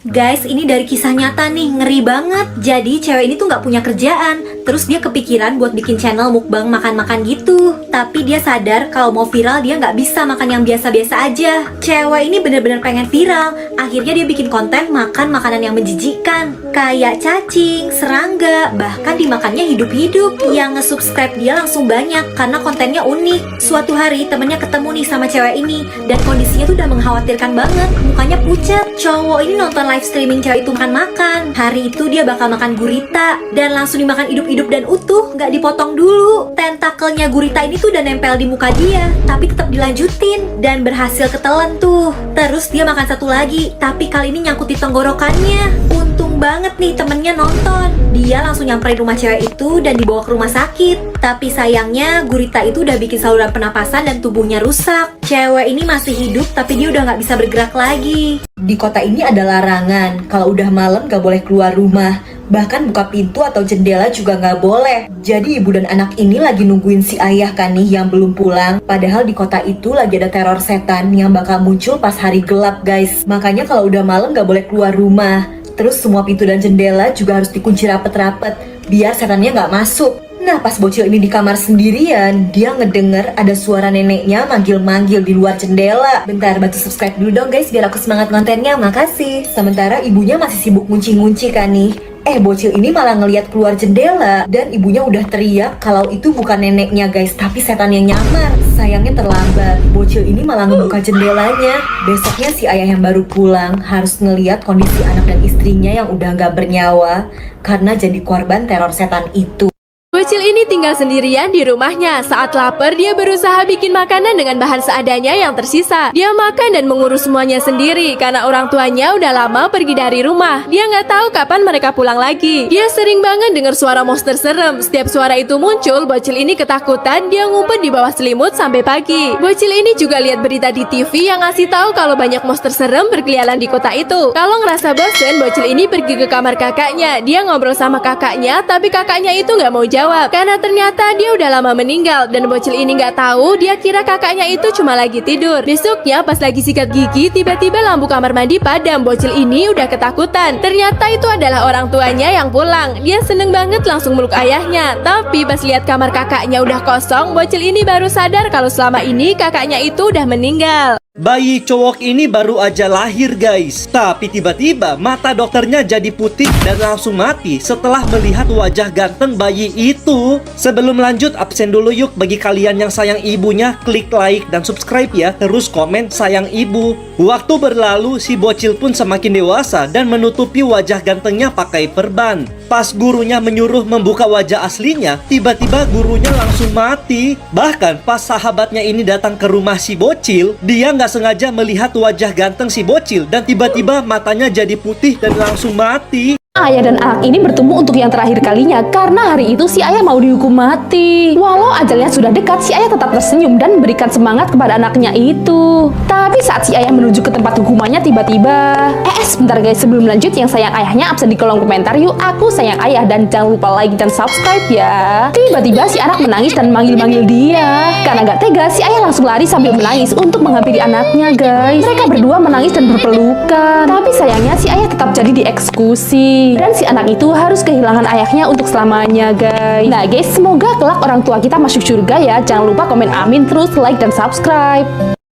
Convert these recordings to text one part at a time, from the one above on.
Guys, ini dari kisah nyata nih, ngeri banget. Jadi cewek ini tuh nggak punya kerjaan, terus dia kepikiran buat bikin channel mukbang makan-makan gitu. Tapi dia sadar kalau mau viral dia nggak bisa makan yang biasa-biasa aja. Cewek ini bener-bener pengen viral. Akhirnya dia bikin konten makan makanan yang menjijikkan, kayak cacing, serangga, bahkan dimakannya hidup-hidup. Yang nge-subscribe dia langsung banyak karena kontennya unik. Suatu hari temennya ketemu nih sama cewek ini, dan kondisinya tuh udah mengkhawatirkan banget. Mukanya pucat. Cowok ini nonton live streaming cewek itu makan-makan. Hari itu dia bakal makan gurita dan langsung dimakan hidup-hidup dan utuh, nggak dipotong dulu. Tentakelnya gurita ini tuh udah nempel di muka dia, tapi tetap dilanjutin dan berhasil ketelan tuh. Terus dia makan satu lagi, tapi kali ini nyangkut di tenggorokannya. Untung banget nih temennya nonton. Dia langsung nyamperin rumah cewek itu dan dibawa ke rumah sakit. Tapi sayangnya gurita itu udah bikin saluran pernapasan dan tubuhnya rusak. Cewek ini masih hidup tapi dia udah nggak bisa bergerak lagi. Di kota ini ada larangan, kalau udah malam gak boleh keluar rumah. Bahkan buka pintu atau jendela juga gak boleh. Jadi ibu dan anak ini lagi nungguin si ayah kan nih yang belum pulang. Padahal di kota itu lagi ada teror setan yang bakal muncul pas hari gelap guys. Makanya kalau udah malam gak boleh keluar rumah. Terus semua pintu dan jendela juga harus dikunci rapet-rapet biar setannya gak masuk. Nah pas bocil ini di kamar sendirian, dia ngedenger ada suara neneknya manggil-manggil di luar jendela. Bentar, bantu subscribe dulu dong guys biar aku semangat kontennya, makasih. Sementara ibunya masih sibuk ngunci-ngunci kan nih. Bocil ini malah ngeliat keluar jendela dan ibunya udah teriak kalau itu bukan neneknya guys, tapi setan yang nyamar. Sayangnya terlambat, bocil ini malah ngebuka jendelanya. Besoknya si ayah yang baru pulang harus ngeliat kondisi anak dan istrinya yang udah gak bernyawa karena jadi korban teror setan itu. Bocil ini tinggal sendirian di rumahnya. Saat lapar, dia berusaha bikin makanan dengan bahan seadanya yang tersisa. Dia makan dan mengurus semuanya sendiri karena orang tuanya udah lama pergi dari rumah. Dia nggak tahu kapan mereka pulang lagi. Dia sering banget dengar suara monster serem. Setiap suara itu muncul, bocil ini ketakutan. Dia ngumpet di bawah selimut sampai pagi. Bocil ini juga lihat berita di TV yang ngasih tahu kalau banyak monster serem berkeliaran di kota itu. Kalau ngerasa bosen, bocil ini pergi ke kamar kakaknya. Dia ngobrol sama kakaknya, tapi kakaknya itu nggak mau jawab karena ternyata dia udah lama meninggal dan bocil ini nggak tahu. Dia kira kakaknya itu cuma lagi tidur. Besoknya pas lagi sikat gigi, tiba-tiba lampu kamar mandi padam. Bocil ini udah ketakutan. Ternyata itu adalah orang tuanya yang pulang. Dia seneng banget langsung meluk ayahnya. Tapi pas lihat kamar kakaknya udah kosong, bocil ini baru sadar kalau selama ini kakaknya itu udah meninggal. Bayi cowok ini baru aja lahir guys. Tapi tiba-tiba mata dokternya jadi putih dan langsung mati setelah melihat wajah ganteng bayi itu. Sebelum lanjut, absen dulu yuk. Bagi kalian yang sayang ibunya, klik like dan subscribe ya. Terus komen sayang ibu. Waktu berlalu, si bocil pun semakin dewasa dan menutupi wajah gantengnya pakai perban. Pas gurunya menyuruh membuka wajah aslinya, tiba-tiba gurunya langsung mati. Bahkan pas sahabatnya ini datang ke rumah si bocil, dia nggak sengaja melihat wajah ganteng si bocil dan tiba-tiba matanya jadi putih dan langsung mati. Ayah dan anak ini bertemu untuk yang terakhir kalinya karena hari itu si ayah mau dihukum mati. Walau ajalnya sudah dekat, si ayah tetap tersenyum dan memberikan semangat kepada anaknya itu. Tapi saat si ayah menuju ke tempat hukumannya, tiba-tiba sebentar guys, sebelum lanjut, yang sayang ayahnya absen di kolom komentar yuk. Aku sayang ayah dan jangan lupa like dan subscribe ya. Tiba-tiba si anak menangis dan manggil-manggil dia. Karena gak tega, si ayah langsung lari sambil menangis untuk menghampiri anaknya guys. Mereka berdua menangis dan berpelukan. Tapi sayangnya si ayah tetap jadi dieksekusi. Dan si anak itu harus kehilangan ayahnya untuk selamanya guys. Nah guys, semoga kelak orang tua kita masuk surga ya. Jangan lupa komen amin, terus like dan subscribe.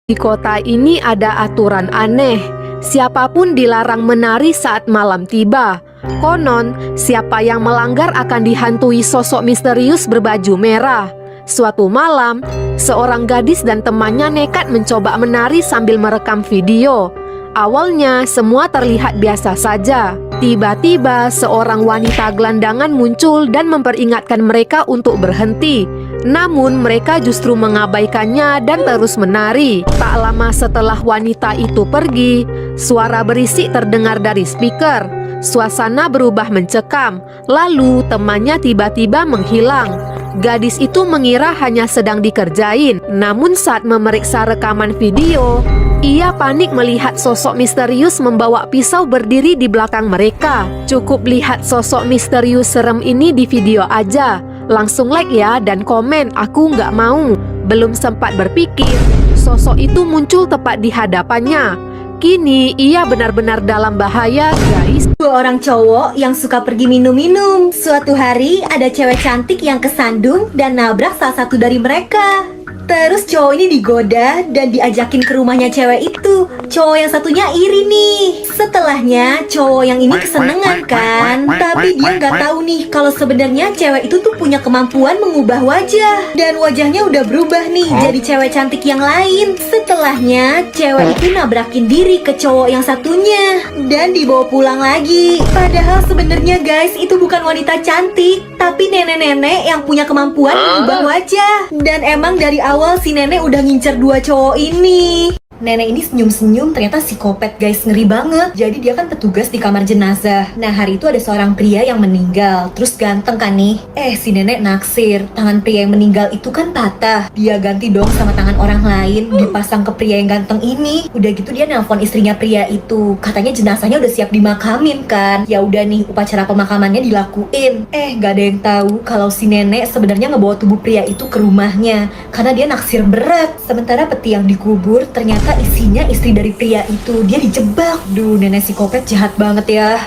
Di kota ini ada aturan aneh. Siapapun dilarang menari saat malam tiba. Konon, siapa yang melanggar akan dihantui sosok misterius berbaju merah. Suatu malam, seorang gadis dan temannya nekat mencoba menari sambil merekam video. Awalnya semua terlihat biasa saja. Tiba-tiba seorang wanita gelandangan muncul dan memperingatkan mereka untuk berhenti. Namun mereka justru mengabaikannya dan terus menari. Tak lama setelah wanita itu pergi, suara berisik terdengar dari speaker. Suasana berubah mencekam. Lalu temannya tiba-tiba menghilang. Gadis itu mengira hanya sedang dikerjain. Namun saat memeriksa rekaman video, ia panik melihat sosok misterius membawa pisau berdiri di belakang mereka. Cukup lihat sosok misterius serem ini di video aja. Langsung like ya dan komen, aku nggak mau. Belum sempat berpikir, sosok itu muncul tepat di hadapannya. Kini ia benar-benar dalam bahaya, guys. Dua orang cowok yang suka pergi minum-minum. Suatu hari ada cewek cantik yang kesandung dan nabrak salah satu dari mereka. Terus cowok ini digoda dan diajakin ke rumahnya cewek itu. Cowok yang satunya iri nih. Setelahnya cowok yang ini kesenengan kan. Tapi dia nggak tahu nih kalau sebenarnya cewek itu tuh punya kemampuan mengubah wajah. Dan wajahnya udah berubah nih jadi cewek cantik yang lain. Setelahnya cewek itu nabrakin diri ke cowok yang satunya dan dibawa pulang lagi. Padahal sebenarnya guys itu bukan wanita cantik, tapi nenek-nenek yang punya kemampuan mengubah wajah. Dan emang dari awal si nenek udah ngincer dua cowok ini. Nenek ini senyum-senyum, ternyata psikopat guys, ngeri banget. Jadi dia kan petugas di kamar jenazah. Nah hari itu ada seorang pria yang meninggal. Terus ganteng kan nih. Si nenek naksir, tangan pria yang meninggal itu kan patah. Dia ganti dong sama tangan orang lain, dipasang ke pria yang ganteng ini. Udah gitu dia nelpon istrinya pria itu. Katanya jenazahnya udah siap dimakamin kan. Ya udah nih upacara pemakamannya dilakuin. Gak ada yang tahu kalau si nenek sebenarnya ngebawa tubuh pria itu ke rumahnya. Karena dia naksir berat. Sementara peti yang dikubur ternyata isinya istri dari pria itu. Dia dijebak. Duh, nenek psikopat jahat banget ya.